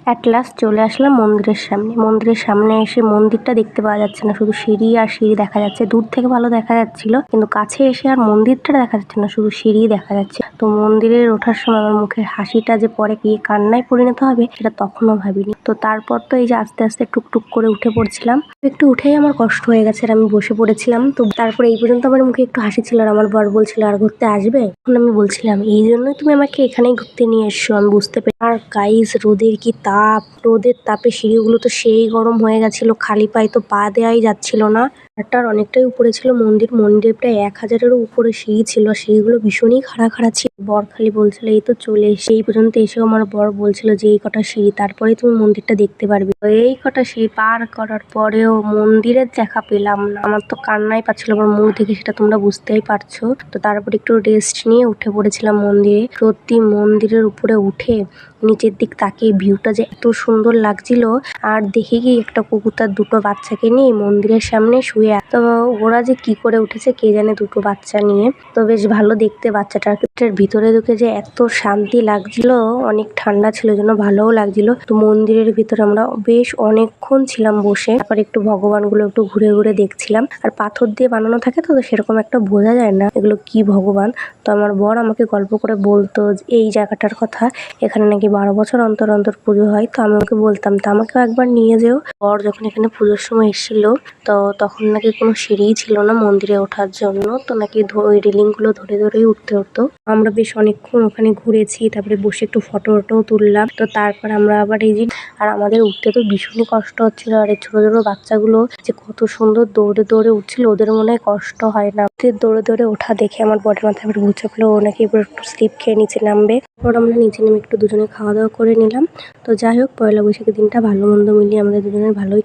At last চলে আসলাম মন্দিরের সামনে। মন্দিরের সামনে এসে মন্দিরটা দেখতে পাওয়া যাচ্ছে না, শুধু সিঁড়ি আর সিঁড়ি দেখা যাচ্ছে। দূর থেকে ভালো দেখা যাচ্ছিল, কিন্তু কাছে এসে আর মন্দিরটা দেখা যাচ্ছে না, শুধু সিঁড়ি দেখা যাচ্ছে। তো মন্দিরে ওঠার সময় আমার মুখের হাসিটা যে পরে গিয়ে কান্নায় পরিণত হবে সেটা তখনও ভাবিনি। তো তারপর তো এই যে আস্তে আস্তে টুকটুক করে উঠে পড়ছিলাম। একটু উঠেই আমার কষ্ট হয়ে গেছে আর আমি বসে পড়েছিলাম। তো তারপরে এই পর্যন্ত আমার মুখে একটু হাসি ছিল আর আমার বর বলছিল, আর ঘুরতে আসবে? তখন আমি বলছিলাম, এই জন্যই তুমি আমাকে এখানেই ঘুরতে নিয়ে এসছো, আমি বুঝতে পেরে। আর গাইস, রোদের কি তাপ! রোদের তাপে সিঁড়িগুলো তো সেই গরম হয়ে গেছিল, খালি পায়ে তো পা দেওয়াই যাচ্ছিল না। তার অনেকটাই উপরে ছিল মন্দির। মন্দিরে প্রায় 1000-এরও উপরে সিঁড়ি ছিল। সিঁড়িগুলো ভীষণই খাড়া খাড়া ছিল। বর খালি বলছিল, এই তো চলে এসে। এই পর্যন্ত এসেও আমার বর বলছিল যে এই কটা সিঁড়ি, তারপরে তুমি মন্দিরটা দেখতে পারবে। এই কটা সিঁড়ি পার করার পরেও মন্দিরের দেখা পেলাম না। আমার তো কান্নাই পাচ্ছিল আমার মুখ দেখে, সেটা তোমরা বুঝতেই পারছো। তো তারপর একটু রেস্ট নিয়ে উঠে পড়েছিলাম মন্দিরে। সত্যি মন্দিরের উপরে উঠে নিচের দিক তাকিয়ে ভিউটা যে এত সুন্দর লাগছিল। আর দেখে কি একটা কুকুর তার দুটো বাচ্চাকে নিয়ে মন্দিরের সামনে শুয়ে। তো ওরা যে কি করে উঠেছে কে জানে, দুটো বাচ্চা নিয়ে। তো বেশ ভালো দেখতে বাচ্চাটার ভিতরে ঢুকে যে এত শান্তি লাগছিল, অনেক ঠান্ডা ছিল জন্য ভালোও লাগছিল। তো মন্দিরের ভিতরে আমরা বেশ অনেকক্ষণ ছিলাম বসে। তারপর একটু ভগবানগুলো একটু ঘুরে ঘুরে দেখছিলাম। আর পাথর দিয়ে বানানো থাকে তো সেরকম একটা বোঝা যায় না এগুলো কি ভগবান। তো আমার বর আমাকে গল্প করে বলতো এই জায়গাটার কথা, এখানে নাকি 12 বছর অন্তর অন্তর পুজো হয়। তো আমি ওকে বলতাম, তা আমাকেও একবার নিয়ে যেও। বর যখন এখানে পুজোর সময় এসেছিল, তো তখন নাকি কোনো সিঁড়িই ছিল না মন্দিরে ওঠার জন্য। তো নাকি ওই রেলিং গুলো ধরে ধরেই উঠতে হতো। আমরা বেশ অনেকক্ষণ ওখানে ঘুরেছি, তারপরে বসে একটু ফটো তুললাম। তো তারপর আমরা আবার এই যে, আর আমাদের উঠতে তো ভীষণই কষ্ট হচ্ছিল। আর এই ছোট ছোট বাচ্চাগুলো যে কত সুন্দর দৌড়ে দৌড়ে উঠছিল, ওদের মনে হয় কষ্ট হয় না। দৌড়ে দৌড়ে ওঠা দেখে আমার বরের মাথায় আবার ভূত চাপলো, ও নাকি এবার একটু স্লিপ খেয়ে নিচে নামবে। তারপর আমরা নিচে নেমে একটু দুজনে খাওয়া দাওয়া করে নিলাম। তো যাই হোক, পয়লা বৈশাখের দিনটা ভালো মন্দ মিলিয়ে আমাদের দুজনের ভালোই